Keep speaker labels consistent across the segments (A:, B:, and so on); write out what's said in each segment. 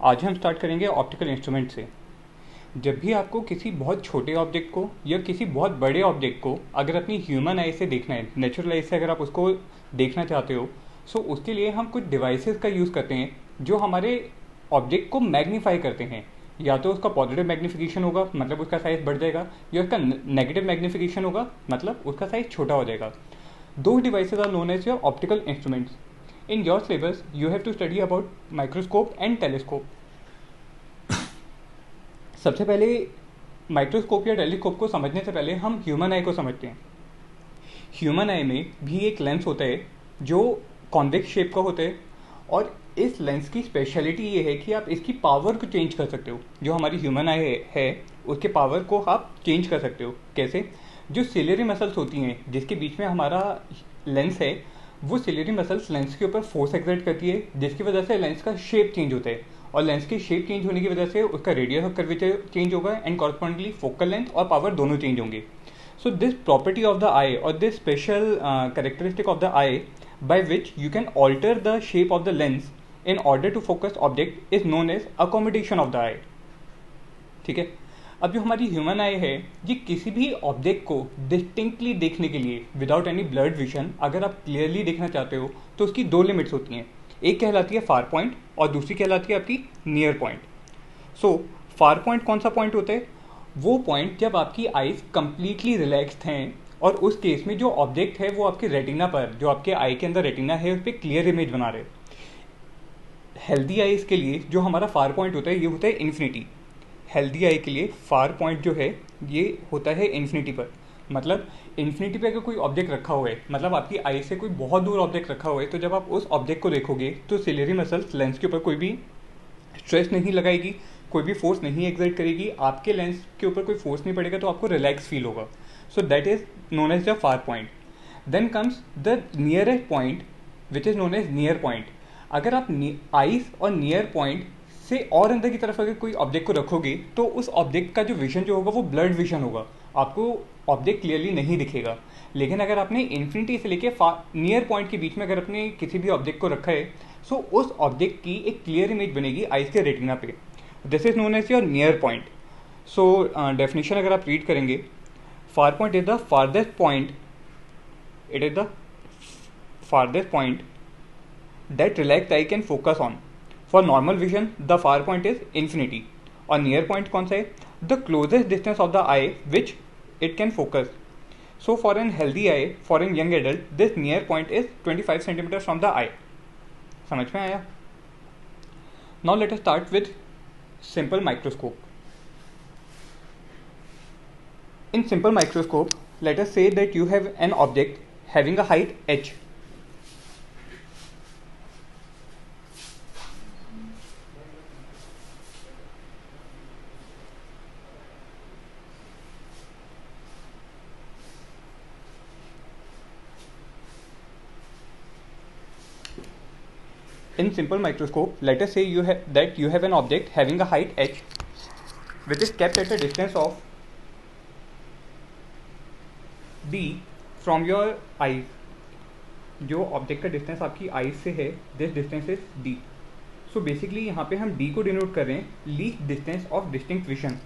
A: आज हम स्टार्ट करेंगे ऑप्टिकल इंस्ट्रूमेंट से। जब भी आपको किसी बहुत छोटे ऑब्जेक्ट को या किसी बहुत बड़े ऑब्जेक्ट को अगर अपनी ह्यूमन आई से देखना है, नेचुरल आई से अगर आप उसको देखना चाहते हो, सो उसके लिए हम कुछ डिवाइसेस का यूज़ करते हैं जो हमारे ऑब्जेक्ट को मैग्नीफाई करते हैं। या तो उसका पॉजिटिव मैग्नीफिकेशन होगा, मतलब उसका साइज़ बढ़ जाएगा, या उसका नेगेटिव मैग्नीफिकेशन होगा, मतलब उसका साइज़ छोटा हो जाएगा। दो devices are known as your optical instruments. In your syllabus, you have to study about microscope and telescope. सबसे पहले माइक्रोस्कोप या टेलीस्कोप को समझने से पहले हम ह्यूमन आई को समझते हैं। ह्यूमन आई में भी एक लेंस होता है जो कॉन्वेक्स शेप का होता है, और इस लेंस की स्पेशलिटी ये है कि आप इसकी पावर को चेंज कर सकते हो। जो हमारी ह्यूमन आई है उसके पावर को आप चेंज कर सकते हो। कैसे? जो सिलेरी मसल्स होती हैं जिसके बीच में हमारा लेंस है, वो सिलेरी मसल्स लेंस के ऊपर फोर्स एक्सर्ट करती है, जिसकी वजह से लेंस का शेप चेंज होता है, और लेंस की शेप चेंज होने की वजह से उसका रेडियस ऑफ कर्वेचर चेंज होगा एंड कॉरस्पॉन्डिंगली फोकल लेंथ और पावर दोनों चेंज होंगे। So this property of the eye और this special characteristic of the eye by which you can alter the shape of the lens in order to focus object is known as accommodation of the eye. ठीक है। अब जो हमारी human आई है, ये किसी भी ऑब्जेक्ट को डिस्टिंक्टली देखने के लिए विदाउट एनी ब्लर्ड विजन अगर आप क्लियरली देखना चाहते हो तो उसकी दो लिमिट्स होती हैं। एक कहलाती है फार पॉइंट और दूसरी कहलाती है आपकी नियर पॉइंट। सो फार पॉइंट कौन सा पॉइंट होता है? वो पॉइंट जब आपकी आईज कंप्लीटली रिलैक्स्ड हैं और उस केस में जो ऑब्जेक्ट है वो आपके रेटिना पर, जो आपके आई के अंदर रेटिना है, उस पर क्लियर इमेज बना रहे। हेल्दी आईज के लिए जो हमारा फार पॉइंट होता है ये होता है इन्फिनिटी। हेल्दी आई के लिए फार पॉइंट जो है ये होता है इन्फिनिटी पर। मतलब इन्फिनिटी पे अगर कोई ऑब्जेक्ट रखा हुआ है, मतलब आपकी आई से कोई बहुत दूर ऑब्जेक्ट रखा हुआ है, तो जब आप उस ऑब्जेक्ट को देखोगे तो सिलेरी मसल्स लेंस के ऊपर कोई भी स्ट्रेस नहीं लगाएगी, कोई भी फोर्स नहीं एक्सर्ट करेगी, आपके लेंस के ऊपर कोई फोर्स नहीं पड़ेगा, तो आपको रिलैक्स फील होगा। So that is known as the far point. Then comes the nearest point which is known as near point. अगर आप आईज और नियर पॉइंट से और अंदर की तरफ अगर कोई ऑब्जेक्ट को रखोगे तो उस ऑब्जेक्ट का जो विजन जो होगा वो ब्लर्ड विजन होगा, आपको ऑब्जेक्ट क्लियरली नहीं दिखेगा। लेकिन अगर आपने इन्फिनिटी से लेके नियर पॉइंट के बीच में अगर आपने किसी भी ऑब्जेक्ट को रखा है, सो उस ऑब्जेक्ट की एक क्लियर इमेज बनेगी आइज के रेटिना पे। This is known as your near point. So definition अगर आप रीड करेंगे, far point is the farthest point, it is the farthest point that relaxed eye can focus on. For normal vision the far point is infinity. और near point कौन सा है? The closest distance of the eye which it can focus. So for an healthy I, for an young adult, this near point is 25 centimetre from the eye. समझ में आया? Now let us start with simple microscope. In simple microscope, let us say that you have an object having a height h. In simple microscope, let us say you have an object having a height h, which is kept at a distance of d from your eyes. जो object का distance आपकी eyes से है, this distance is d. So basically यहाँ पे हम d को denote कर रहे हैं least distance of distinct vision.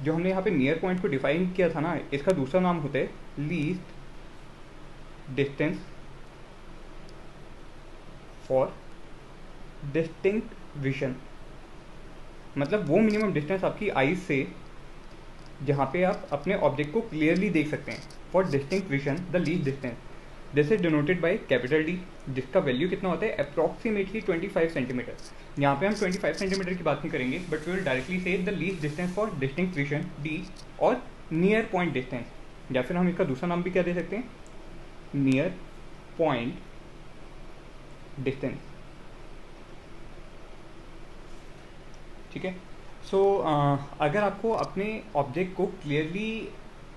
A: जो हमने यहाँ पे नियर पॉइंट को डिफाइन किया था ना, इसका दूसरा नाम होता है least distance for distinct vision. मतलब वो मिनिमम डिस्टेंस आपकी आईज से जहाँ पे आप अपने ऑब्जेक्ट को क्लियरली देख सकते हैं। For distinct vision the least distance, this is denoted by capital D, जिसका वैल्यू कितना होता है? Approximately 25 centimetre. यहाँ पे हम 25 सेंटीमीटर की बात नहीं करेंगे, बट वी विल डायरेक्टली से the least distance for distinct vision D, और नियर पॉइंट डिस्टेंस, या फिर हम इसका दूसरा नाम भी क्या दे सकते हैं? Near point distance. ठीक है। सो अगर आपको अपने ऑब्जेक्ट को क्लियरली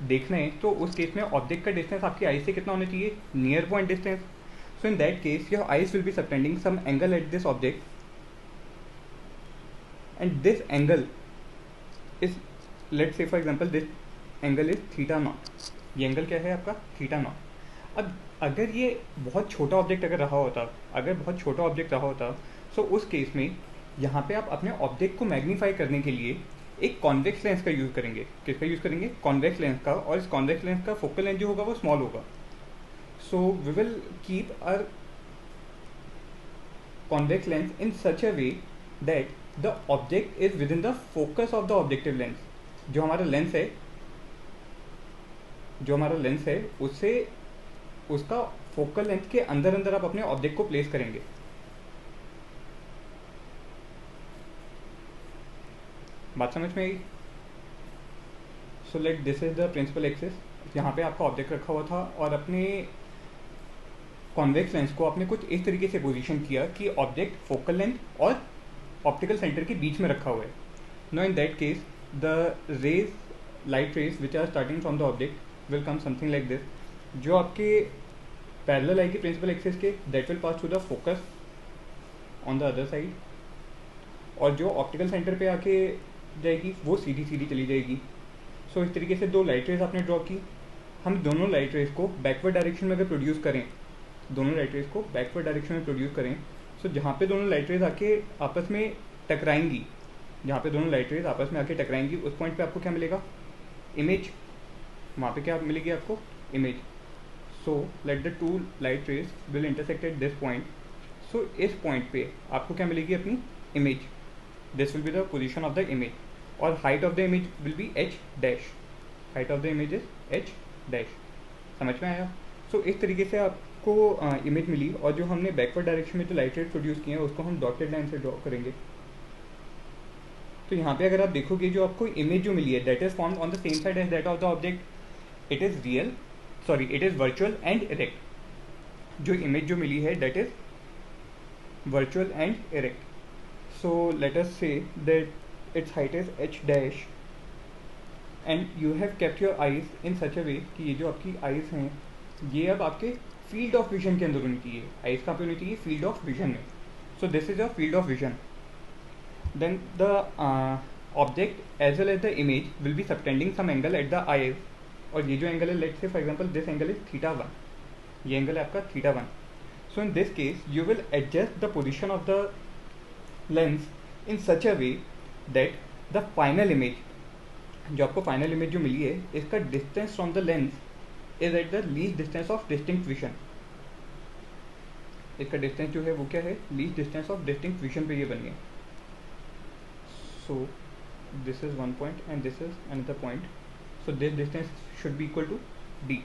A: देखना है तो उस केस में ऑब्जेक्ट का डिस्टेंस आपकी आई से कितना होना चाहिए? Near point distance. So in that case your eyes will be subtending some angle at this object, and this angle is, let's say for example this angle is theta naught. ये angle क्या है आपका? Theta naught. अब अगर ये बहुत छोटा object अगर बहुत छोटा ऑब्जेक्ट रहा होता, सो उस केस में यहाँ पे आप अपने ऑब्जेक्ट को मैग्नीफाई करने के लिए एक कॉन्वेक्स लेंस का यूज़ करेंगे। किसका यूज़ करेंगे? कॉन्वेक्स लेंस का। और इस कॉन्वेक्स लेंस का फोकल लेंथ जो होगा वो स्मॉल होगा। So we will keep our convex lens in such a way that the object is within the focus of the objective lens। जो हमारा लेंस है उससे उसका फोकल लेंथ के अंदर अंदर आप अपने ऑब्जेक्ट को प्लेस करेंगे। बात समझ में आई? So let this is the principal axis. यहाँ पे आपका ऑब्जेक्ट रखा हुआ था और अपने कॉन्वेक्स लेंस को आपने कुछ इस तरीके से पोजीशन किया कि ऑब्जेक्ट फोकल लेंथ और ऑप्टिकल सेंटर के बीच में रखा हुआ है। No in that case the rays, light rays which are starting from the object will come something like this. जो आपके पैरेलल आएगी प्रिंसिपल एक्सिस के, that will pass to the focus on the other side, और जो optical centre पे आके जाएगी वो सीधी सीधी चली जाएगी। सो इस तरीके से दो लाइट रेज आपने ड्रॉ की। हम दोनों लाइट रेज को बैकवर्ड डायरेक्शन में अगर प्रोड्यूस करें, सो जहाँ पे दोनों लाइट रेज आके आपस में टकराएंगी, उस पॉइंट पे आपको क्या मिलेगा? इमेज। वहाँ पे क्या मिलेगी आपको? Image. So let the two light rays will intersect at this point. So इस पॉइंट पे आपको क्या मिलेगी? अपनी image. This will be the position of the image. और height of the image will be h dash. Height of the image is h dash. समझ में आया? सो इस तरीके से आपको इमेज मिली, और जो हमने बैकवर्ड डायरेक्शन में जो लाइट रेज प्रोड्यूस किए हैं उसको हम डॉटेड लाइन से ड्रॉ करेंगे। तो यहाँ पे अगर आप देखोगे जो आपको इमेज जो मिली है that is formed on the same side as that of the object. It is virtual and erect. जो इमेज जो मिली है that is virtual and erect. So let us say that its height is h dash and you have kept your eyes in such a way कि ये जो आपकी eyes हैं ये अब आपके फील्ड ऑफ विजन के अंदर होनी चाहिए। आईज कहाँ पे होनी चाहिए? फील्ड ऑफ विजन में। So this is your field of vision. Then the object as well as the image will be subtending some angle at the eyes. और ये जो एंगल है, let say for example this angle is θ1। ये angle है आपका θ1। So in this case you will adjust the position of the lens in such a way that the final image, जो आपको final image जो मिली है, इसका distance from the lens is at the least distance of distinct vision. इसका distance जो है वो क्या है? Least distance of distinct vision पे ये बनी है। So this is one point and this is another point. So this distance should be equal to d,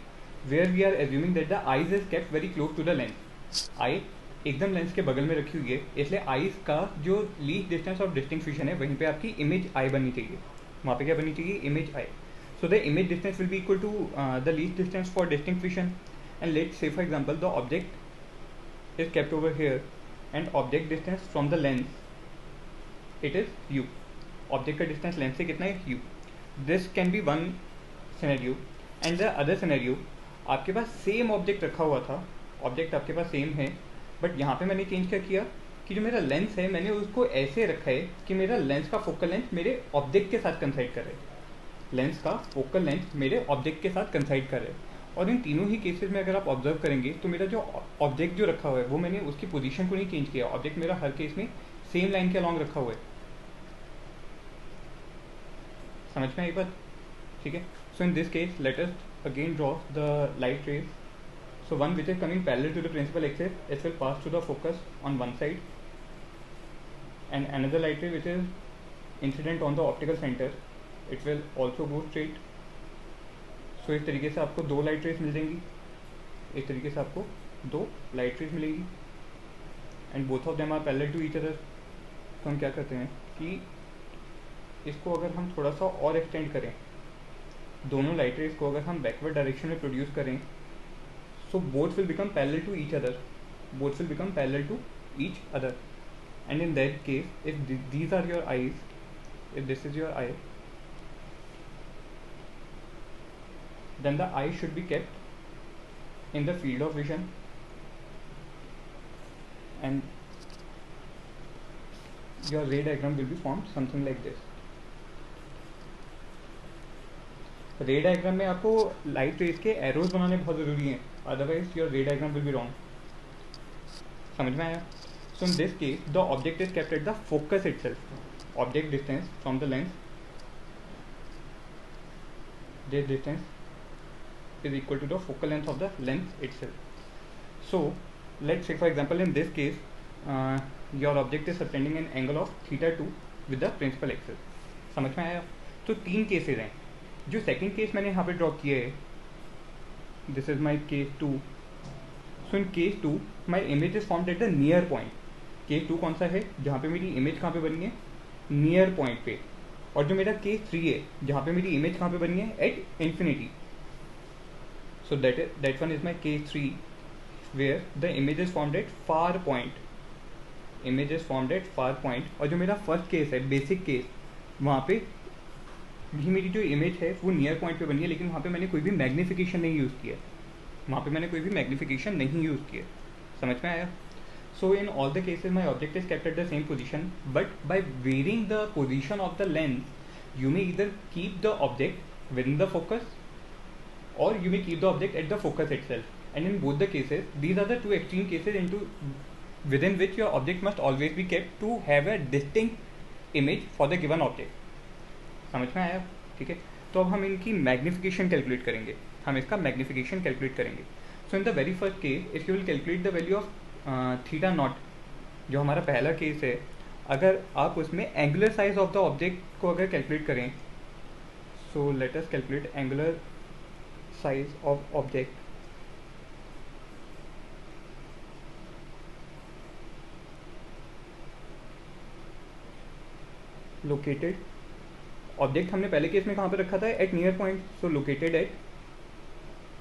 A: where we are assuming that the eyes is kept very close to the lens. Eye एकदम lens के बगल में रखी हुई है, इसलिए eyes का जो least distance of distinct vision है वहीं पे आपकी इमेज आई बननी चाहिए। वहाँ पे क्या बननी चाहिए? Image I. So the image distance will be equal to the least distance for distinct vision, and let's say for example the object is kept over here and object distance from the lens it is u। object का distance lens से कितना है? u। this can be one scenario, and the other scenario आपके पास same object रखा हुआ था, object आपके पास same है, बट यहाँ पे मैंने चेंज क्या किया कि जो मेरा लेंस है मैंने उसको ऐसे रखा है कि मेरा लेंस का फोकल लेंथ मेरे ऑब्जेक्ट के साथ कंसाइड कर रहे हैं। लेंस का फोकल लेंथ मेरे ऑब्जेक्ट के साथ कंसाइड कर रहे हैं। और इन तीनों ही केसेस में अगर आप ऑब्जर्व करेंगे तो मेरा जो ऑब्जेक्ट जो रखा हुआ है वो मैंने उसकी पोजीशन को नहीं चेंज किया। ऑब्जेक्ट मेरा हर केस में सेम लाइन के अलॉन्ग रखा हुआ है। समझ में आई बात? ठीक है। So in this case let us again draw the light rays. So one which is coming parallel to the principal axis, it will pass to the focus on one side, and another light ray which is incident on the optical centre, it will also go straight. So इस तरीके से आपको दो light raise मिल जाएंगी, इस तरीके से आपको दो लाइट रेज मिलेगी, and both of them are parallel to each other. तो हम क्या करते हैं कि इसको अगर हम थोड़ा सा और एक्सटेंड करें, दोनों लाइट रेज को अगर हम बैकवर्ड डायरेक्शन में प्रोड्यूस करें, so both will become parallel to each other, both will become parallel to each other. And in that case if these are your eyes, if this is your eye, then the eye should be kept in the field of vision, and your ray diagram will be formed something like this। रे diagram में आपको light rays के arrows बनाने बहुत ज़रूरी हैं, otherwise your रे diagram will be wrong. समझ में आया? So in this case, the object is kept at the focus itself. Object distance from the lens, this distance is equal to the focal length of the lens itself. So let's say for example in this case, your object is subtending an angle of θ2 with the principal axis. समझ में आया? तो तीन cases हैं. जो second case मैंने यहाँ पे ड्रॉ किया है, this is my case 2. So in case 2 my image is formed at the near point. Case 2 कौन सा है? जहाँ पे मेरी इमेज कहाँ पे बनी है? नियर पॉइंट पे. और जो मेरा केस 3 है, जहाँ पे मेरी इमेज कहाँ पे बनी है? At infinity. So that one is my case 3 where the image is formed at far point. Image is formed at far point. और जो मेरा फर्स्ट केस है, बेसिक केस, वहाँ पे भी मेरी जो इमेज है वो नियर पॉइंट पे बनी है, लेकिन वहाँ पे मैंने कोई भी मैग्नीफिकेशन नहीं यूज़ किया. वहाँ पे मैंने कोई भी मैग्नीफिकेशन नहीं यूज़ किया. समझ में आया? So in all the cases my object is kept at the same position, but by varying the position of the lens you may either keep the object within the focus or you may keep the object at the focus itself. And in both the cases, these are the two extreme cases within which your object must always be kept to have a distinct image for the given object. समझ में आया? ठीक है. तो अब हम इनकी magnification calculate करेंगे. हम इसका मैग्नीफिकेशन कैलकुलेट करेंगे. So in the very first case, if you will calculate the value of theta naught, जो हमारा पहला केस है, अगर आप उसमें angular size of the object को अगर कैलकुलेट करें, so let us calculate angular size of object. Located object हमने पहले केस में कहाँ पर रखा था? At near point. So located at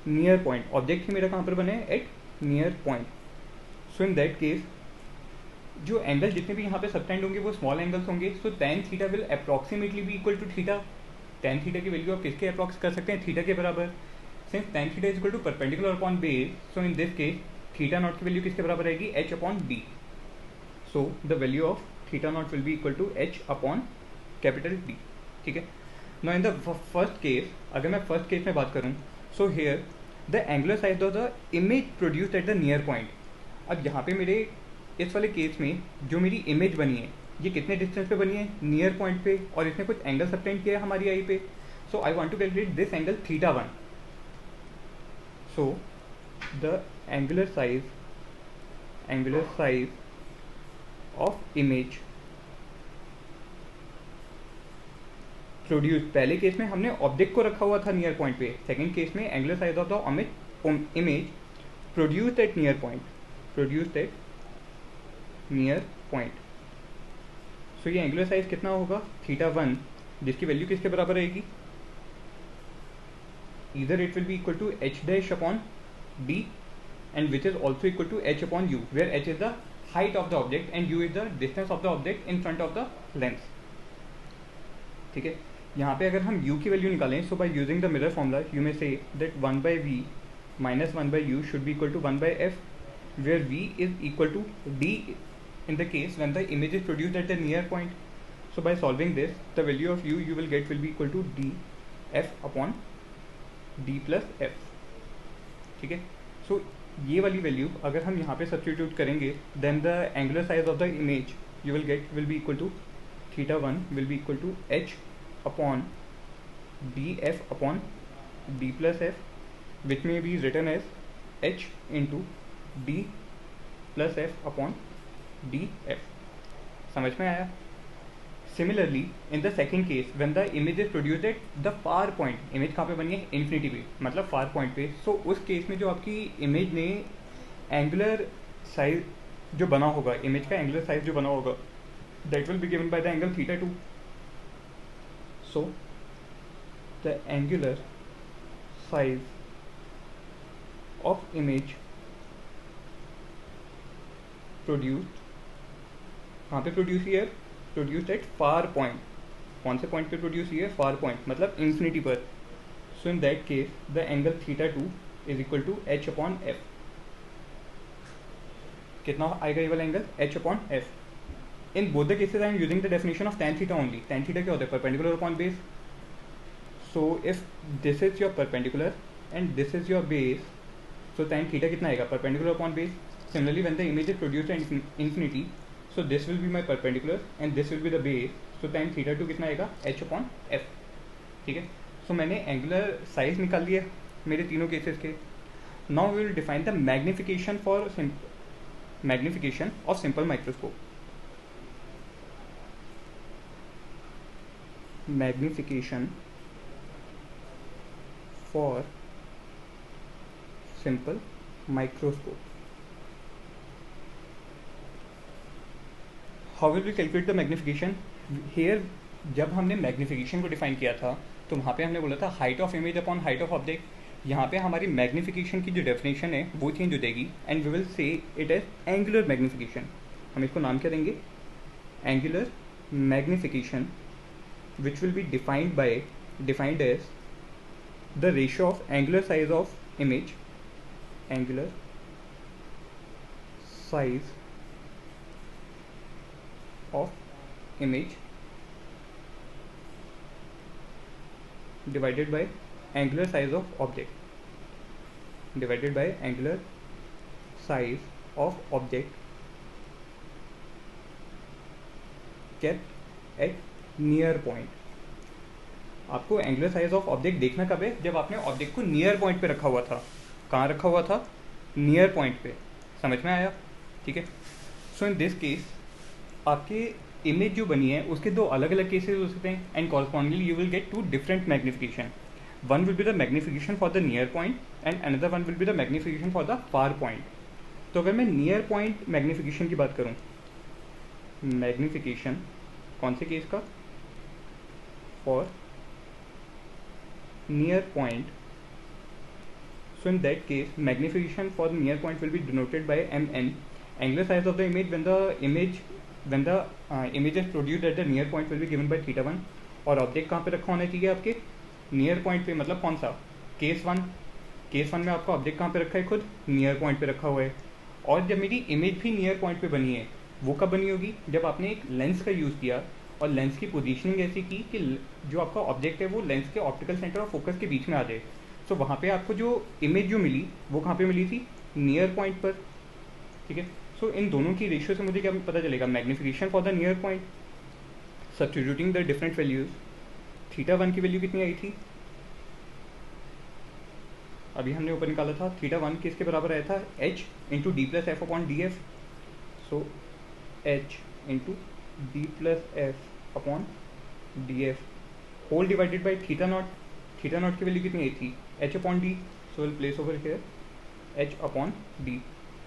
A: near point. Object ही मेरा कहाँ पर बने? At near point. So in that case जो एंगल जितने भी यहाँ पे सबटेंड होंगे वो स्मॉल एंगल्स होंगे. So tan theta will approximately भी equal to theta. tan theta की वैल्यू आप किसके अप्रॉक्स कर सकते हैं? थीटा के बराबर. Since tan theta is equal to perpendicular upon base, so in this case theta naught की वैल्यू किसके बराबर आएगी? h upon b. So the value of theta naught will be equal to h upon capital B. ठीक है. Now in the first case, अगर मैं first case में बात करूँ, so here the angular size of the image produced at the near point. अब यहाँ पे मेरे इस वाले केस में जो मेरी इमेज बनी है, ये कितने डिस्टेंस पे बनी है? नियर पॉइंट पे. और इसने कुछ एंगल सबटेंड किया है हमारी आई पे. So I want to calculate this angle θ1. So the angular size of image produce, पहले केस में हमने ऑब्जेक्ट को रखा हुआ था नियर पॉइंट पे. सेकेंड केस में angular size of the image produced at near point. Near point. So ये एंगुलर साइज कितना होगा? θ1, जिसकी वैल्यू किसके बराबर आएगी? Either it will be equal to h dash upon b and which is also equal to h upon u, where h is the height of the object and u is the distance of the object in front of the lens. ठीक है. यहाँ पे अगर हम u की value निकालें, so by using the mirror formula you may say that 1/v minus 1/u should be equal to 1/f, where v is equal to d in the case when the image is produced at the near point. So by solving this, the value of u you will get will be equal to d f upon d plus f. ठीक है. So ये वाली value अगर हम यहाँ पे substitute करेंगे, then the angular size of the image you will get will be equal to θ1 will be equal to h upon df upon d plus f, which may be written as h into d plus f upon df. समझ में आया? Similarly, in the second case, when the image is produced at the far point, image कहाँ पे बनी है? Infinity पे, मतलब far point पे. So उस केस में जो आपकी इमेज ने एंगुलर साइज जो बना होगा, इमेज का एंगुलर साइज जो बना होगा, that will be given by the angle θ2. So the angular size of image produced, कहाँ पे प्रोड्यूस किया है? Produced at far point. कौन से पॉइंट पे प्रोड्यूस किया है? फार पॉइंट, मतलब इन्फिनिटी पर. So in that case the angle θ2 is equal to h upon f. कितना आएगा ये वाला angle? h upon f. In both the cases I am using the definition of tan theta only. tan theta क्या होता है? Perpendicular upon base. So if this is your perpendicular and this is your base, so tan theta कितना आएगा? Perpendicular upon base. Similarly, when the image is produced at infinity, so this will be my perpendicular and this will be the base. So tan theta 2 कितना आएगा h upon f. ठीक है. So मैंने angular size निकाल लिया मेरे तीनों cases के. Now we will define the magnification for magnification of simple microscope. Magnification for simple microscope. How will we calculate the magnification? Here जब हमने मैग्निफिकेशन को डिफाइन किया था तो वहाँ पे हमने बोला था height of image upon height of object. यहाँ पे हमारी मैग्निफिकेशन की जो डेफिनेशन है वो चेंज हो जाएगी and we will say it as angular magnification. हम इसको नाम क्या देंगे? Angular magnification, which will be defined as the ratio of angular size of image, angular size of image divided by angular size of object, divided by angular size of object kept at near point. आपको angular size of object देखना कब है? जब आपने object को near point पे रखा हुआ था. कहाँ रखा हुआ था? नियर पॉइंट पे. समझ में आया? ठीक है. सो इन दिस केस आपके इमेज जो बनी है उसके दो अलग अलग केसेस हो सकते हैं and correspondingly you will get two different magnification. One will be the magnification for the near point and another one will be the magnification for the far point. तो अगर मैं नियर पॉइंट मैग्निफिकेशन की बात करूँ, magnification कौन से case का? for near point. So in that case magnification for the near point will be denoted by mn. Angular size of the image when the image is produced at the near point will be given by theta 1. और object कहाँ पे रखा होना चाहिए? आपके near point पे. मतलब कौन सा? केस वन में आपका ऑब्जेक्ट कहाँ पे रखा है? खुद नियर पॉइंट पे रखा हुआ है. और जब मेरी इमेज भी नियर पॉइंट पे बनी है वो कब बनी होगी? जब आपने एक लेंस का यूज़ किया और लेंस की पोजीशनिंग ऐसी की कि जो आपका ऑब्जेक्ट है वो लेंस के ऑप्टिकल सेंटर और फोकस के बीच में आ जाए. सो वहाँ पे आपको जो इमेज जो मिली वो कहाँ पे मिली थी? नियर पॉइंट पर. ठीक है. सो इन दोनों की रेशियो से मुझे क्या पता चलेगा? Magnification for the near point. Substituting the different values. Theta 1 की वैल्यू कितनी आई थी? अभी हमने ऊपर निकाला था. थीटा 1 किसके बराबर आया था? h into D plus F upon D F. So h into D plus F upon D F whole divided by theta naught. Theta naught की वैल्यू कितनी आई थी? h upon D. So will place over here h upon D.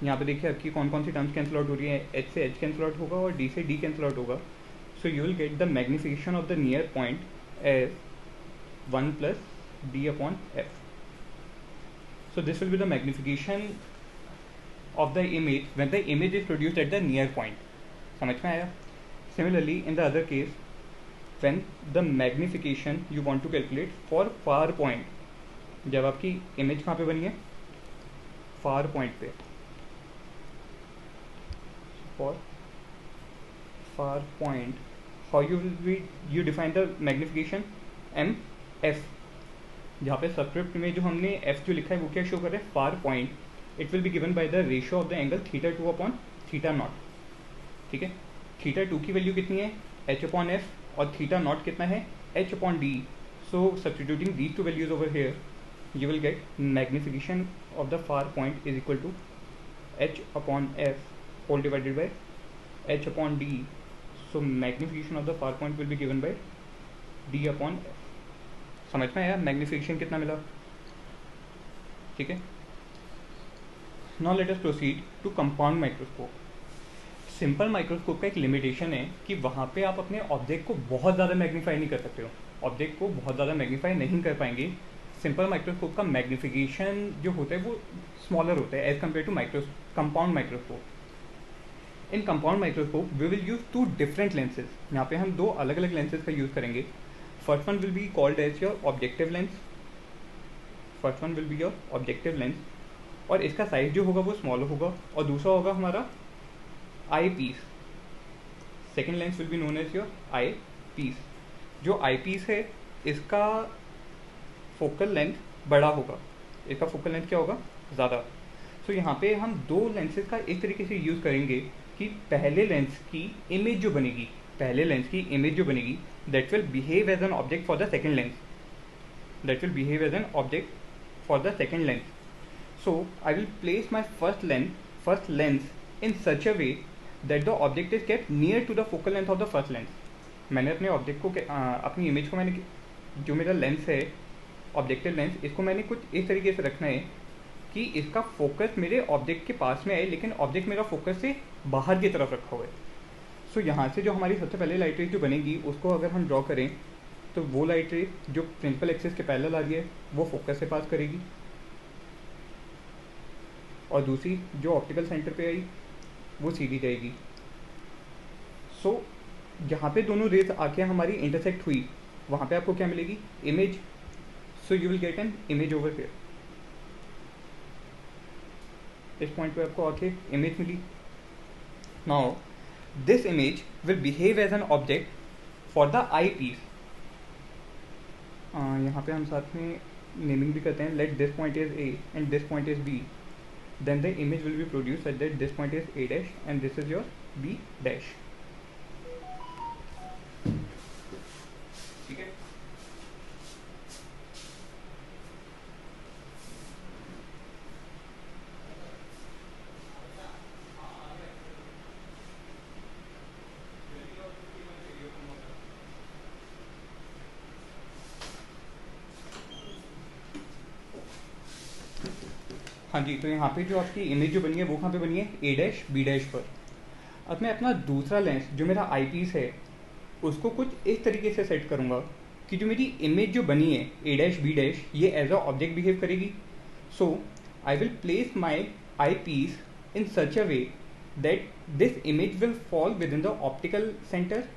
A: यहाँ पे देखिए आपकी कौन कौन सी टर्म्स कैंसिल आउट हो रही है? h से h कैंसिल आउट होगा और d से d कैंसिल आउट होगा. So you will get the magnification of the near point as 1 plus d upon f. So this will be the magnification of the image when the image is produced at the near point. समझ में आया? Similarly, in the other case, when the magnification you want to calculate for far point, जब आपकी image कहाँ पे बनी है? far point पे. For far point, how you define the magnification? m f. जहाँ पे सबस्क्रिप्ट में जो हमने f जो लिखा है वो क्या शो कर रहा है? Far point. It will be given by the ratio of the angle theta 2 upon theta nought. ठीक है. थीटा 2 की वैल्यू कितनी है? h upon F. और थीटा नॉट कितना है? h upon D. So substituting these two values over here you will get magnification of the far point is equal to h upon F whole divided by h upon D. So magnification of the far point will be given by d upon F. समझ में आया magnification कितना मिला? ठीक है. Now let us proceed to compound microscope. Simple microscope का एक limitation है कि वहाँ पे आप अपने ऑब्जेक्ट को बहुत ज़्यादा मैग्नीफाई नहीं कर सकते हो. ऑब्जेक्ट को बहुत ज़्यादा मैग्नीफाई नहीं कर पाएंगे. सिंपल माइक्रोस्कोप का मैग्नीफिकेशन जो होता है वो स्मॉलर होता है as compare to compound microscope. In compound microscope we will use 2 different lenses. यहाँ पे हम 2 अलग अलग लेंसेज का यूज़ करेंगे. First one will be called as your objective lens. First one will be your objective lens. और इसका size जो होगा वो स्मॉल होगा. और दूसरा होगा हमारा eyepiece. Second lens will be known as your eyepiece. जो आई पीस है इसका फोकल लेंथ बड़ा होगा. इसका फोकल लेंथ क्या होगा? ज़्यादा. सो यहाँ पे हम दो लेंसेज का इस तरीके से यूज़ करेंगे कि पहले लेंस की इमेज जो बनेगी, पहले लेंस की इमेज जो बनेगी, that will behave as an object for the second lens, that will behave as an object for the second lens. So I will place my first lens in such a way that the object is kept near to the focal length of the first lens. मैंने अपने object को अपनी image को मैंने जो मेरा lens है objective lens, इसको मैंने कुछ इस तरीके से रखना है कि इसका फोकस मेरे ऑब्जेक्ट के पास में आए, लेकिन ऑब्जेक्ट मेरा फोकस से बाहर की तरफ रखा हुआ है. सो यहाँ से जो हमारी सबसे पहले लाइट रेज जो बनेगी उसको अगर हम ड्रॉ करें तो वो लाइट रे जो प्रिंसिपल एक्सिस के पैरेलल आ रही है वो फोकस से पास करेगी, और दूसरी जो ऑप्टिकल सेंटर पे आई वो सीधी जाएगी. सो जहाँ पे दोनों रेज आके हमारी इंटरसेक्ट हुई वहाँ पे आपको क्या मिलेगी, image. So you will get an image over here. इस पॉइंट पे आपको आके इमेज मिली. Now this image will behave as an object for the eyepiece. यहाँ पे हम साथ में नेमिंग भी करते हैं. Let this point is A and this point is B, then the image will be produce at that this point is A dash and this is your B dash. ठीक है. हाँ जी, तो यहाँ पे जो आपकी इमेज जो बनी है वो कहाँ पे बनी है, ए डैश बी डैश पर. अब मैं अपना दूसरा लेंस जो मेरा आई पीस है उसको कुछ इस तरीके से सेट करूँगा कि जो मेरी इमेज जो बनी है ए डैश बी डैश ये एज अ ऑब्जेक्ट बिहेव करेगी. So I will place my eyepiece in such a way that this image will fall within the optical centre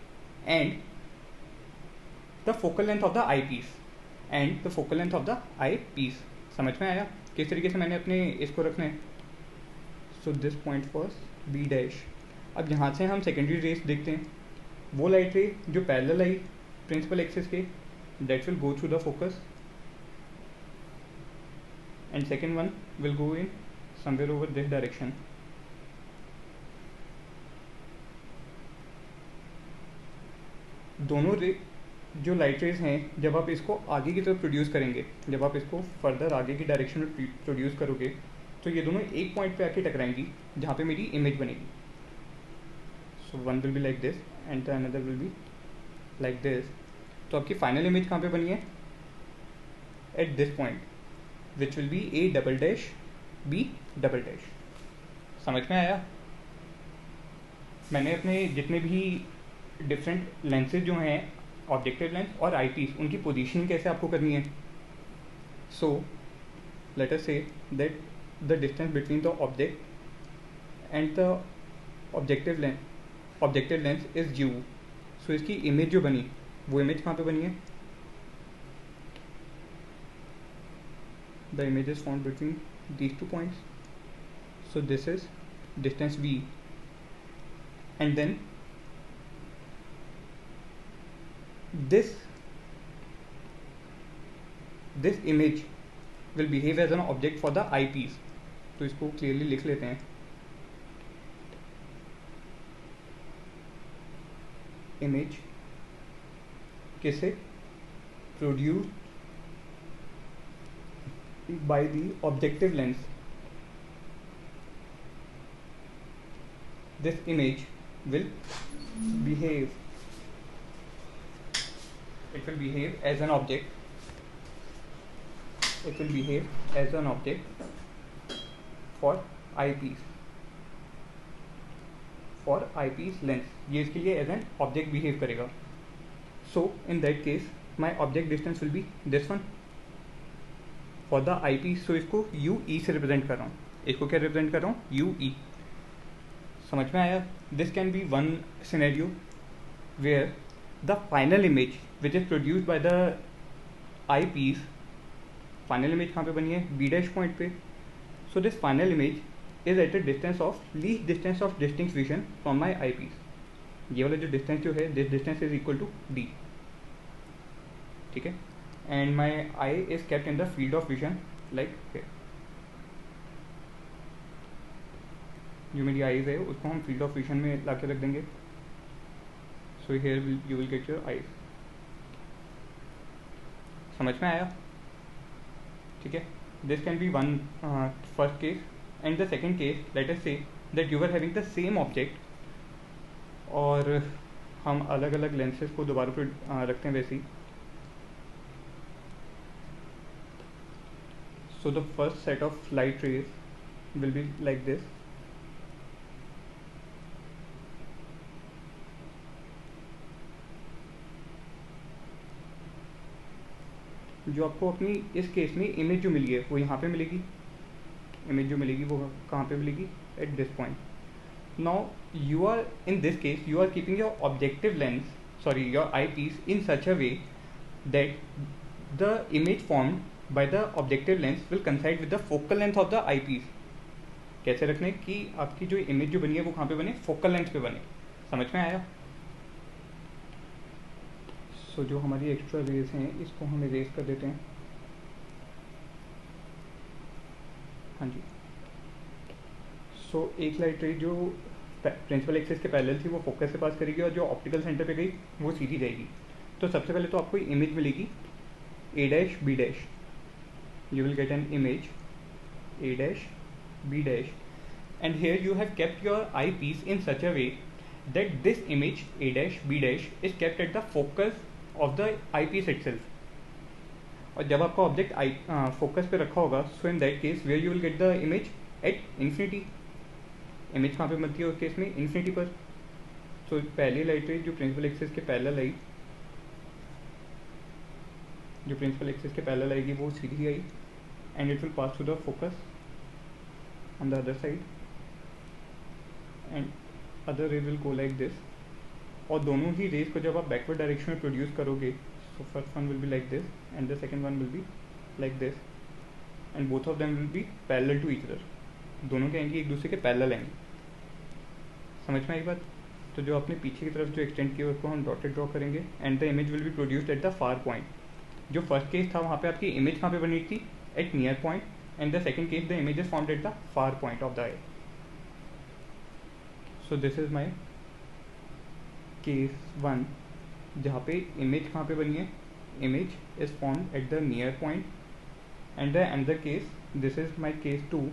A: and the focal length of the eyepiece and the focal length of the eyepiece. समझ में आया किस तरीके से मैंने अपने इसको रखना है. So this point first B dash. अब यहाँ से हम सेकेंडरी रेस देखते हैं. वो लाइट रे जो पैरेलल आई प्रिंसिपल एक्सिस के, that will go through the focus and second one will go in somewhere over this direction. दोनों रे जो लाइट रेज हैं जब आप इसको आगे की तरफ प्रोड्यूस करेंगे, जब आप इसको फर्दर आगे की डायरेक्शन में प्रोड्यूस करोगे तो ये दोनों एक पॉइंट पे आके टकराएंगी जहाँ पे मेरी इमेज बनेगी. So one will be like this and the another will be like this. तो आपकी फाइनल इमेज कहाँ पे बनी है, at this point which will be A double dash B double dash. समझ में आया. मैंने अपने जितने भी डिफरेंट लेंसेज जो हैं ऑब्जेक्टिव लेंस और आई पीस उनकी पोजीशनिंग कैसे आपको करनी है. सो let us say that the distance between the object and the objective lens is u. So इसकी इमेज जो बनी वो इमेज कहाँ पे बनी है, the image is found between these two points. So this is distance v and then this image will behave as an object for the eyepiece. तो इसको क्लियरली लिख लेते हैं. इमेज किसे produce by the objective lens. This image will behave it will behave as an object for eyepiece lens. ये इसके लिए as an object behave करेगा. So in that case my object distance will be this one for the eyepiece. So इसको u ई से represent कर रहा हूँ. इसको क्या रिप्रेजेंट कर रहा हूँ, यू ई. समझ में आया. This can be one scenario where the final image which is produced by the eyepiece, final image कहाँ पे बनी है, b dash point पे. so this final image is at a distance of least distance of distinct vision from my eyepiece. ये वाला जो distance जो है, this distance is equal to d. ठीक है. and my eye is kept in the field of vision like here. जो मेरी eyes है उसको हम फील्ड ऑफ विजन में ला के रख देंगे. So here you will get your eyes. समझ में आया? ठीक है. This can be one first case. And the second case, let us say that you are having the same object और हम अलग अलग लेंसेज को दोबारा पे रखते हैं वैसे ही. So the first set of light rays will be like this. जो आपको अपनी इस केस में इमेज जो मिली है वो यहाँ पे मिलेगी. इमेज जो मिलेगी वो कहाँ पे मिलेगी? At this point. Now you are in this case you are keeping your objective lens, sorry your eyepiece in such a way that the image formed by the objective lens will coincide with the focal length of the eyepiece. कैसे रखने कि आपकी जो image जो बनी है वो कहाँ पे बने? फोकल लेंथ पे बने. समझ में आया? सो जो हमारी एक्स्ट्रा रेज हैं इसको हम इरेज कर देते हैं. हाँ जी. सो एक लाइट रे जो प्रिंसिपल एक्सिस के पैरेलल थी वो फोकस से पास करेगी और जो ऑप्टिकल सेंटर पे गई वो सीधी जाएगी. तो सबसे पहले तो आपको इमेज मिलेगी A dash B dash. You will get an image A dash B dash, and here you have kept your eyepiece in such a way that this image A dash B dash is kept at the focus of the eyepiece itself. और जब आपका object focus पे रखा होगा, so in that case where you will get the image at infinity. Image कहाँ पे बनती है उस केस में? इन्फिनिटी पर. सो पहली लाइट रे जो प्रिंसिपल एक्सिस के पैरेलल आई, जो प्रिंसिपल एक्सिस के पैरेलल आएगी वो सीधी आई and it will pass through the focus on the other side and other ray will go like this. और दोनों ही रेज को जब आप बैकवर्ड डायरेक्शन में प्रोड्यूस करोगे, so first one will be like this and the second one will be like this and both of them will be parallel to each other. दोनों के angle एक दूसरे के पैरेलल आएंगे. समझ में आई बात? तो जो आपने पीछे की तरफ जो एक्सटेंड किया उसको हम डॉटेड ड्रॉ करेंगे and the image will be produced at the far point. जो फर्स्ट केस था वहाँ पे आपकी इमेज कहाँ पे बनी थी? At near point, and the second case the image is formed at the far point of the eye. So this is my case 1 जहाँ पे image कहाँ पे बनी है? Image is formed at the near point, and the another case, this is my case 2.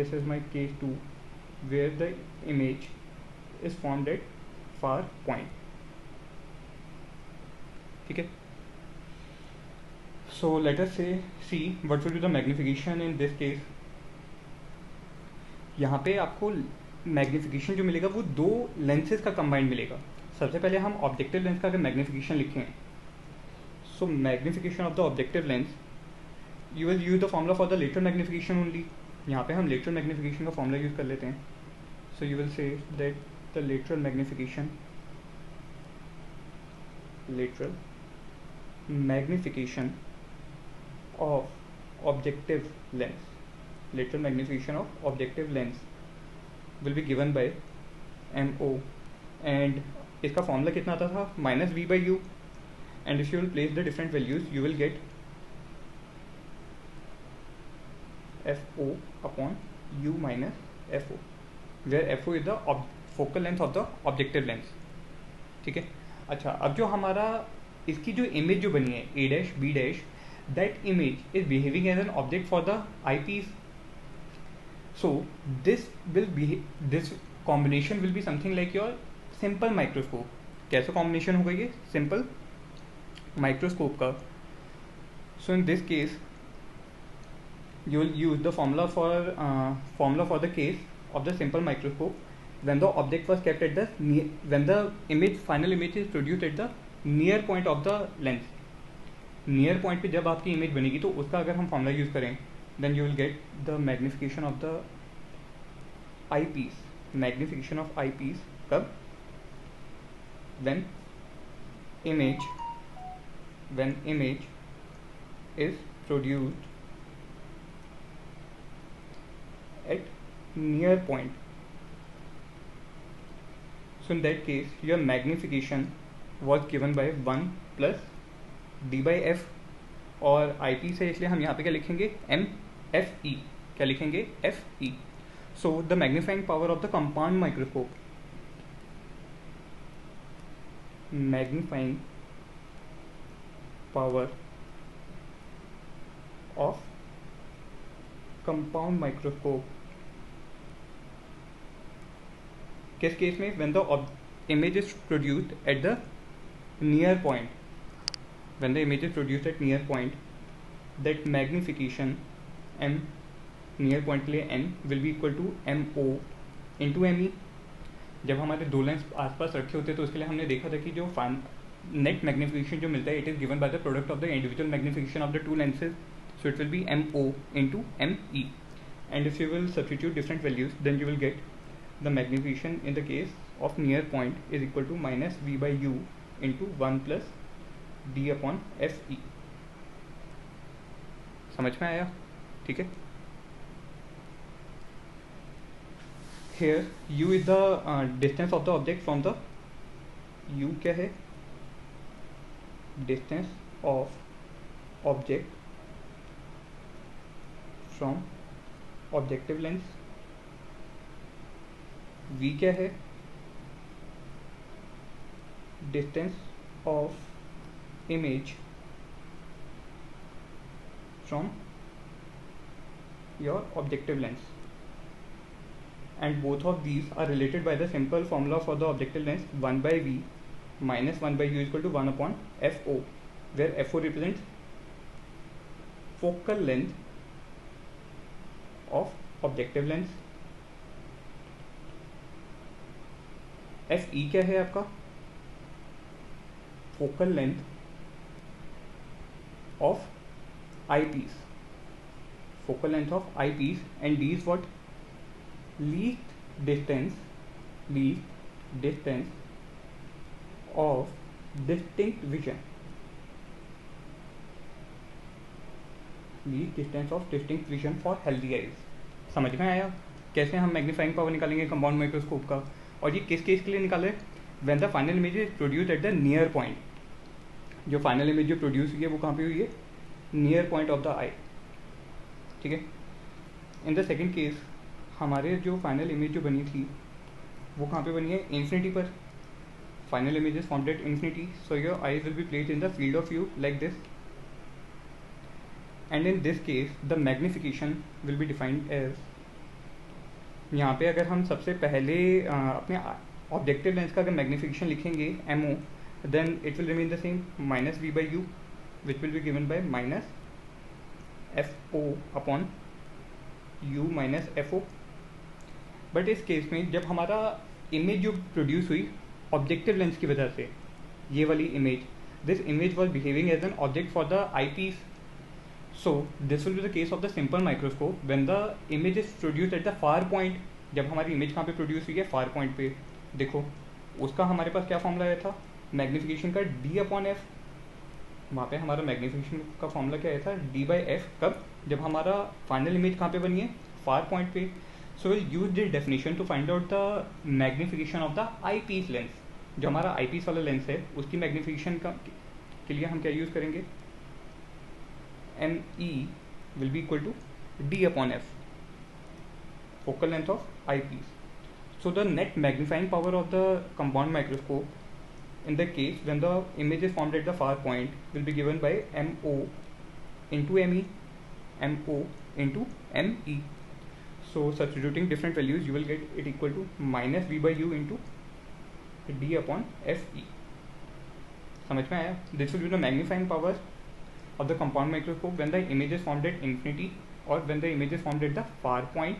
A: This is my case 2 where the image is formed at far point. ठीक है. So let us say see what will be the magnification in this case. यहाँ पे आपको magnification जो मिलेगा वो दो lenses का कंबाइंड मिलेगा. सबसे पहले हम ऑब्जेक्टिव लेंस का अगर मैग्निफिकेशन लिखें, so magnification of the objective lens you will use the formula for the lateral magnification only. यहाँ पे हम लेटरल मैग्निफिकेशन का फॉर्मूला यूज कर लेते हैं. So you will say that the lateral magnification of objective lens, lateral magnification of objective lens will be given by MO, and इसका formula कितना आता था? -v/u, and if you will place the different values you will get FO upon u minus FO, where FO is the focal length of the objective lens. ठीक है. अच्छा, अब जो हमारा इसकी जो इमेज जो बनी है A dash B dash, that image is behaving as an object for the eyepiece. So this combination will be something like your simple microscope. कैसा combination होगा ये? Simple microscope का. So in this case you will use the formula for the case of the simple microscope when the object was kept at when the final image is produced at the near point of the lens. Near point पे जब आपकी image बनेगी तो उसका अगर हम formula use करें then you will get the magnification of the eyepiece. Magnification of eyepiece कब? When image is produced at near point. So in that case your magnification was given by 1 + d/f, और I P से इसलिए हम यहाँ पे क्या लिखेंगे? MFE. क्या लिखेंगे? FE. So the magnifying power of the compound microscope, magnifying power of compound microscope, किस केस में? when the image is produced at the near point, when the image is produced at near point, that magnification m, near point के लिए n will be equal to mo into me. जब हमारे दो lens आसपास रखे होते हैं तो उसके लिए हमने देखा था कि जो नेट मैग्निफिकेशन जो मिलता है it is given by the product of the individual magnification of the two lenses, so it will be mo into me, and if you will substitute different values then you will get the magnification in the case of near point is equal to minus v by u into 1 plus d upon fe. समझ में आया? ठीक है. Here u is the distance of the object from the, u क्या है? Distance of object from objective lens. v क्या है? Distance of image from your objective lens, and both of these are related by the simple formula for the objective lens, 1 by v minus 1 by u is equal to 1 upon fo, where fo represents focal length of objective lens. fe क्या है आपका? focal length of eyepiece, focal length of eyepiece, and d is what? least distance of distinct vision, least distance of distinct vision for healthy eyes. समझ में आया कैसे हम magnifying power निकालेंगे compound microscope का? और ये किस केस के लिए निकाले? When the final image is produce at the near point. जो फाइनल इमेज जो प्रोड्यूस हुई है वो कहाँ पे हुई है? नियर पॉइंट ऑफ द आई. ठीक है. इन द सेकेंड केस हमारे जो फाइनल इमेज जो बनी थी वो कहाँ पे बनी है? इन्फिनिटी पर. Final image is formed at infinity, so your eyes will be placed in the field of view like this, and in this case the magnification will be defined as, यहाँ पे अगर हम सबसे पहले अपने ऑब्जेक्टिव लेंस का अगर magnification लिखेंगे mo, then it will remain the same, minus v by u which will be given by minus fo upon u minus fo. But इस केस में जब हमारा इमेज जो प्रोड्यूस हुई ऑब्जेक्टिव लेंस की वजह से, ये वाली image, this image was behaving as an object for the eyepiece. So this will be the case of the simple microscope when the image is produced at the far point. जब हमारी image कहाँ पे produce हुई है? Far point पे. देखो उसका हमारे पास क्या फॉर्मूला आया था? मैग्नीफिकेशन का d अपॉन एफ. वहाँ पे हमारा मैग्नीफिकेशन का फॉर्मूला क्या आया था? d by F. कब? जब हमारा फाइनल इमेज कहाँ पे बनी है? फार पॉइंट पे. So will use this definition to find out the magnification of the eyepiece lens. जो हमारा आई पीस वाला लेंस है उसकी मैग्नीफिकेशन के लिए हम क्या यूज़ करेंगे? me will be equal to d upon f, focal length of eyepiece. So the net magnifying power of the compound microscope in the case when the image is formed at the far point will be given by mo into me, mo into me. So substituting different values you will get it equal to minus v by u into d upon fe. समझ में आया? This will be the magnifying power of the compound microscope when the image is formed at infinity or when the image is formed at the far point,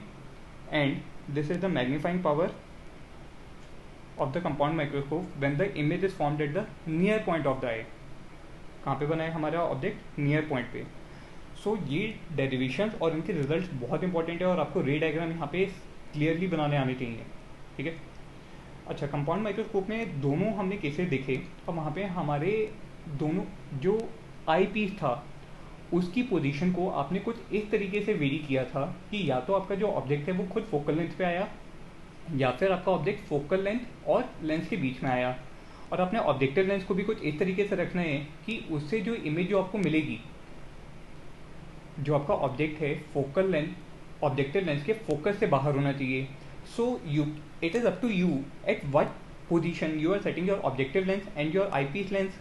A: and this is the magnifying power of the compound microscope when the image is formed at the near point of the eye. कहाँ पे बना है हमारा object? Near point पे. सो ये derivations और इनके results बहुत इंपॉर्टेंट है और आपको रे डायग्राम यहाँ पे क्लियरली बनाने आने चाहिए. ठीक है. अच्छा, कंपाउंड माइक्रोस्कोप में दोनों हमने केसेस देखे और वहाँ पे हमारे दोनों जो आई पीस था उसकी पोजीशन को आपने कुछ इस तरीके से वेरी किया था कि या तो आपका जो ऑब्जेक्ट है वो खुद फोकल लेंथ पे आया या फिर आपका ऑब्जेक्ट फोकल लेंथ और लेंस के बीच में आया. और आपने ऑब्जेक्टिव लेंस को भी कुछ इस तरीके से रखना है कि उससे जो इमेज जो आपको मिलेगी, जो आपका ऑब्जेक्ट है फोकल लेंथ ऑब्जेक्टिव लेंस के फोकस से बाहर होना चाहिए. So you it is up to you at what position you are setting your objective lens and your eyepiece lens,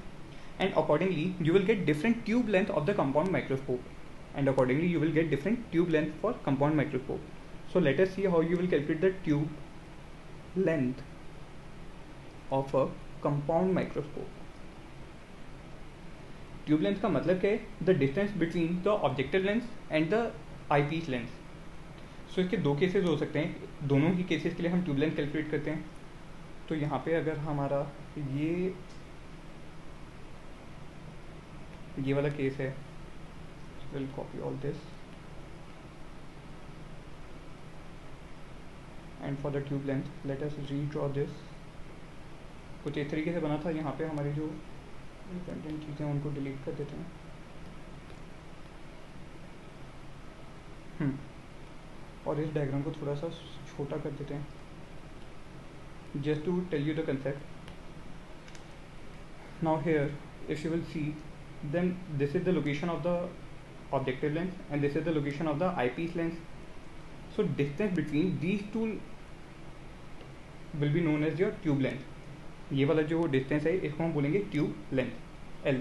A: and accordingly you will get different tube length of the compound microscope, and accordingly you will get different tube length for compound microscope. So let us see how you will calculate the tube length of a compound microscope. Tube lens का मतलब क्या है? The distance between the objective lens and the eyepiece lens. So इसके दो cases हो सकते हैं. दोनों ही केसेस के लिए हम ट्यूब लेंथ कैलकुलेट करते हैं. तो यहाँ पे अगर हमारा ये वाला केस है, will copy all this and for the tube length let us redraw this. कुछ इस तरीके से बना था. यहाँ पे हमारी जो इंपॉर्टेंट चीज़ें हैं उनको डिलीट कर देते हैं. और इस डायग्राम को थोड़ा सा छोटा कर देते हैं. Just to tell you the concept. Now here, if you will see, then this is the location of the objective lens and this is the location of the eyepiece lens. So distance between these two will be known as your tube length. ये वाला जो distance है इसको हम बोलेंगे tube length L.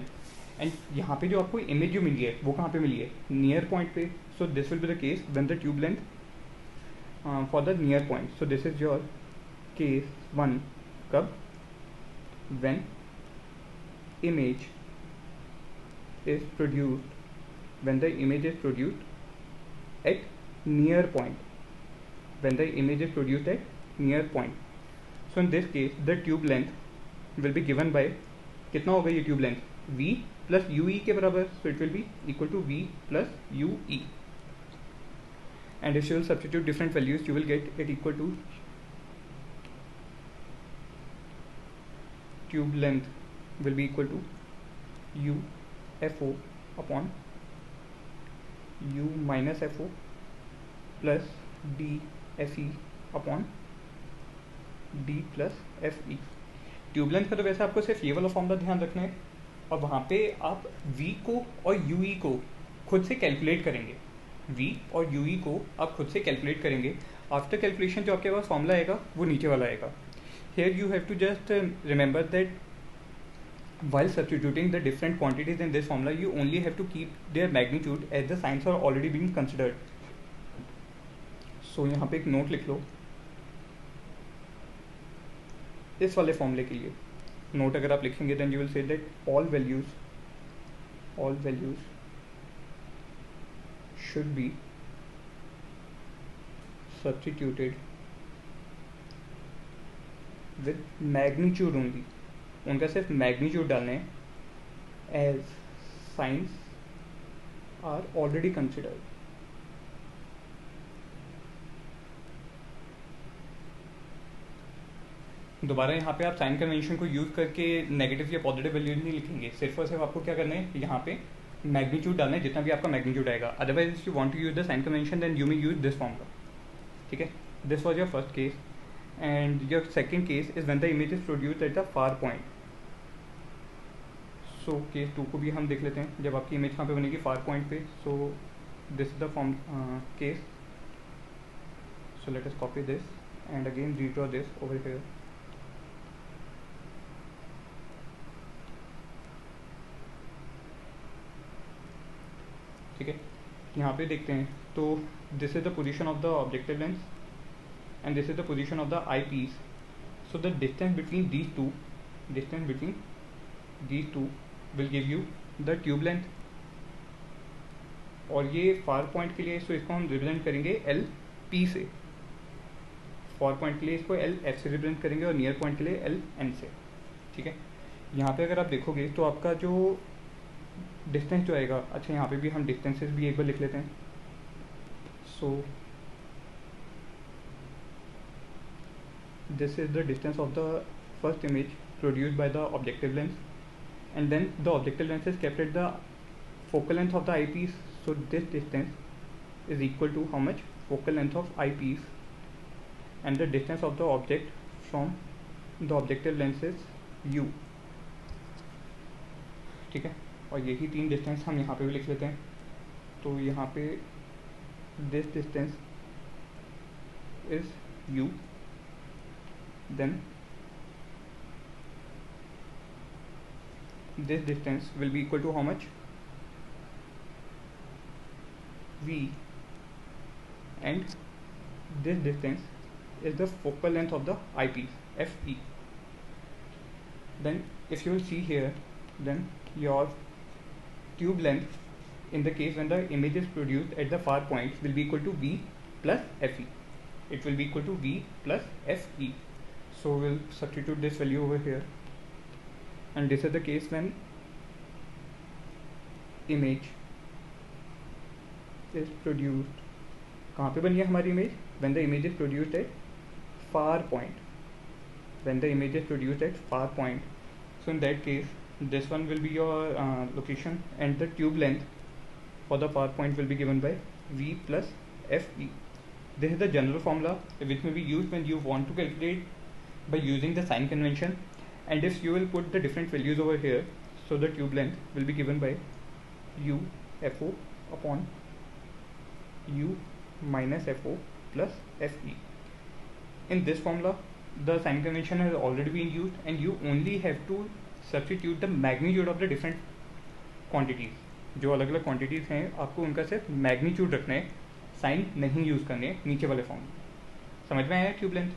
A: And यहाँ पे जो आपको इमेज जो मिली है वो कहाँ पे मिली है? नियर पॉइंट पे. So this will be the case when the tube length for the near point. So this is your case 1. कब? when image is produced at near point. When the image is produced at near point. So in this case the tube length will be given by कितना होगा ये tube length? v plus ue के बराबर. so it will be equal to v plus ue, and if you will substitute different values you will get it equal to tube length will be equal to UFO upon U minus FO plus DFE upon D plus FE. Tube length का तो वैसे आपको सिर्फ ये वाला formula ध्यान रखना है, और वहाँ पे आप V को और UE को खुद से कैलकुलेट करेंगे. V और UE को आप खुद से कैलकुलेट करेंगे. आफ्टर कैलकुलेशन जो आपके पास फॉर्मूला आएगा वो नीचे वाला आएगा. Here you have to just remember that while substituting the different quantities in this formula you only have to keep their magnitude as the signs are already being considered. So यहाँ पे एक note लिख लो इस वाले फॉर्मूले के लिए. Note अगर आप लिखेंगे then you will say that all values should be substituted with magnitude only. उनका सिर्फ मैग्नीट्यूड डालने हैं as signs are already considered. दोबारा यहाँ पे आप साइन कन्वेंशन को यूज करके नेगेटिव या पॉजिटिव वैल्यू नहीं लिखेंगे. सिर्फ और सिर्फ आपको क्या करना है, यहाँ पे मैग्नीट्यूड डालना है जितना भी आपका मैग्नीट्यूड आएगा. Otherwise if you want to use the sign convention then you may use this formula. ठीक है, this was your first case. and your second case is when the image is produced at the far point. so case 2 को भी हम देख लेते हैं. जब आपकी इमेज कहाँ पे बनेगी? far point पे. so this is the form case. so let us copy this and again redraw this over here. ठीक है, यहाँ पे देखते हैं. तो this is the position of the objective lens and this is the position of the eyepiece. so the distance between these two will give you the tube length. और ये far point के लिए, सो इसको हम रिप्रेजेंट करेंगे L P से. Far point के लिए इसको एल एफ से रिप्रेजेंट करेंगे और नियर पॉइंट के लिए एल एन से. ठीक है, यहाँ पे अगर आप देखोगे तो आपका जो डिस्टेंस जो आएगा, अच्छा यहाँ पे भी हम डिस्टेंसेस भी एक बार लिख लेते हैं. सो this is the distance of the first image produced by the objective lens, and then the objective lens is kept at the focal length of the eyepiece. so this distance is equal to how much? Focal length of eyepiece, and the distance of the object from the objective lens is u. ठीक है, और यही तीन distance हम यहाँ पे भी लिख लेते हैं. तो यहाँ पे this distance is u, then this distance will be equal to how much? V, and this distance is the focal length of the eyepiece, Fe. Then if you will see here, then your tube length in the case when the image is produced at the far points will be equal to V plus Fe. It will be equal to V plus Fe. So we'll substitute this value over here, and this is the case when image is produced. कहाँ पे बनी है हमारी image? When the image is produced at far point. When the image is produced at far point. So in that case, this one will be your location, and the tube length for the far point will be given by V plus Fe. This is the general formula which may be used when you want to calculate by using the sign convention. And if you will put the different values over here, so the tube length will be given by U Fo upon U minus Fo plus Fe. In this formula, the sign convention has already been used, and you only have to substitute the magnitude of the different quantities. जो अलग अलग quantities हैं आपको उनका सिर्फ magnitude रखना है, sign नहीं यूज़ करने नीचे वाले फॉर्म। समझ में आया ट्यूब लेंथ?